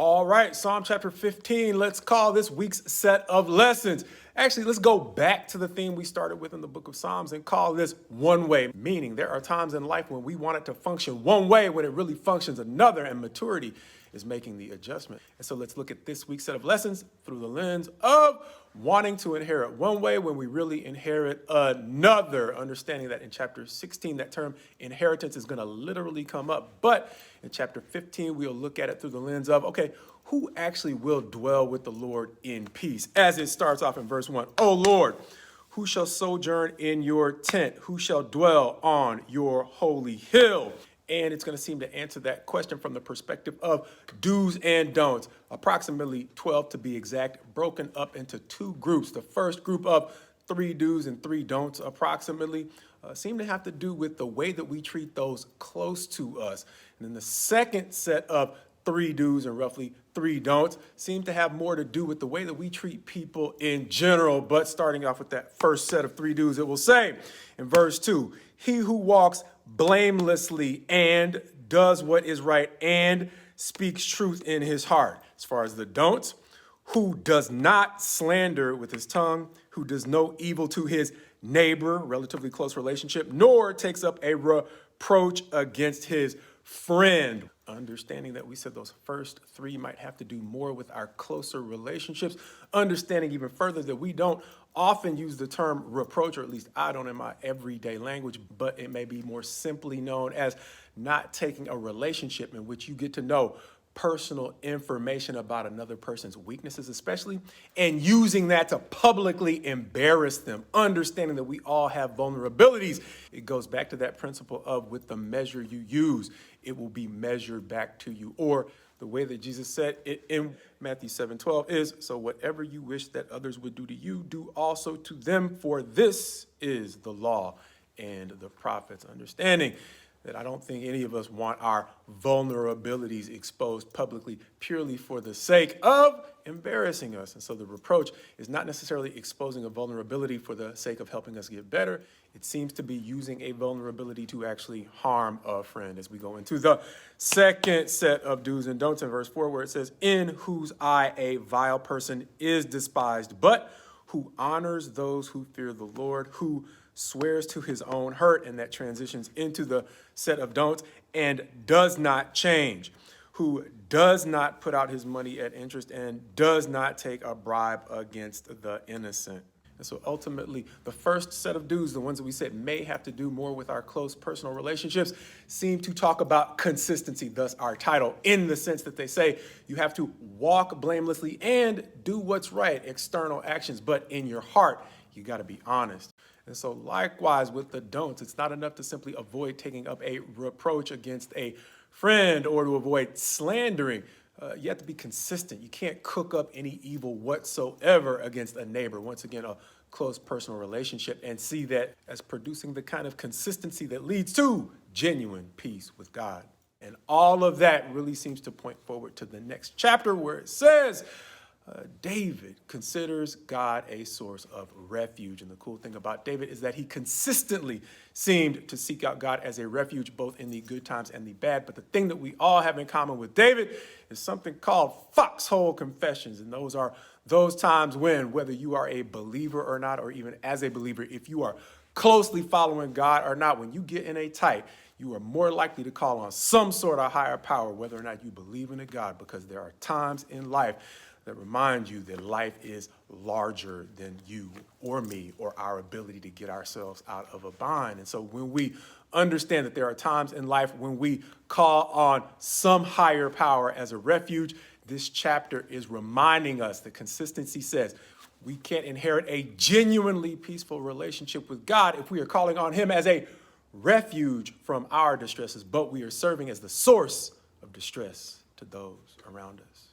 All right, Psalm chapter 15, let's call this week's set of lessons. Actually, let's go back to the theme we started with in the book of Psalms and call this one way, meaning there are times in life when we want it to function one way when it really functions another, and maturity is making the adjustment. And so let's look at this week's set of lessons through the lens of wanting to inherit one way when we really inherit another, understanding that in chapter 16, that term inheritance is going to literally come up. But in chapter 15, we'll look at it through the lens of, okay, who actually will dwell with the Lord in peace? As it starts off in verse 1, O Lord, who shall sojourn in your tent? Who shall dwell on your holy hill? And it's going to seem to answer that question from the perspective of do's and don'ts, approximately 12 to be exact, broken up into two groups. The first group of 3 do's and 3 don'ts approximately seem to have to do with the way that we treat those close to us. And then the second set of 3 do's and roughly 3 don'ts seem to have more to do with the way that we treat people in general. But starting off with that first set of 3 do's, it will say in verse 2, he who walks blamelessly and does what is right and speaks truth in his heart. As far as the don'ts, who does not slander with his tongue, who does no evil to his neighbor, relatively close relationship, nor takes up a reproach against his friend. Understanding that we said those first 3 might have to do more with our closer relationships, understanding even further that we don't often use the term reproach, or at least I don't in my everyday language, but it may be more simply known as not taking a relationship in which you get to know personal information about another person's weaknesses especially, and using that to publicly embarrass them, understanding that we all have vulnerabilities. It goes back to that principle of with the measure you use, it will be measured back to you. Or the way that Jesus said it in Matthew 7:12 is, so whatever you wish that others would do to you, do also to them, for this is the law and the prophets. Understanding that I don't think any of us want our vulnerabilities exposed publicly purely for the sake of embarrassing us. And so the reproach is not necessarily exposing a vulnerability for the sake of helping us get better. It seems to be using a vulnerability to actually harm a friend, as we go into the second set of do's and don'ts in verse 4, where it says, in whose eye a vile person is despised, but who honors those who fear the Lord, who swears to his own hurt, and that transitions into the set of don'ts, and does not change, who does not put out his money at interest and does not take a bribe against the innocent. And so ultimately, the first set of do's, the ones that we said may have to do more with our close personal relationships, seem to talk about consistency, thus our title, in the sense that they say you have to walk blamelessly and do what's right, external actions, but in your heart, you got to be honest. And so likewise with the don'ts, it's not enough to simply avoid taking up a reproach against a friend or to avoid slandering. You have to be consistent. You can't cook up any evil whatsoever against a neighbor. Once again, a close personal relationship, and see that as producing the kind of consistency that leads to genuine peace with God. And all of that really seems to point forward to the next chapter where it says, David considers God a source of refuge. And the cool thing about David is that he consistently seemed to seek out God as a refuge, both in the good times and the bad. But the thing that we all have in common with David is something called foxhole confessions. And those are those times when, whether you are a believer or not, or even as a believer, if you are closely following God or not, when you get in a tight, you are more likely to call on some sort of higher power, whether or not you believe in a God, because there are times in life that remind you that life is larger than you or me or our ability to get ourselves out of a bind. And so when we understand that there are times in life when we call on some higher power as a refuge, this chapter is reminding us that consistency says we can't inherit a genuinely peaceful relationship with God if we are calling on him as a refuge from our distresses, but we are serving as the source of distress to those around us.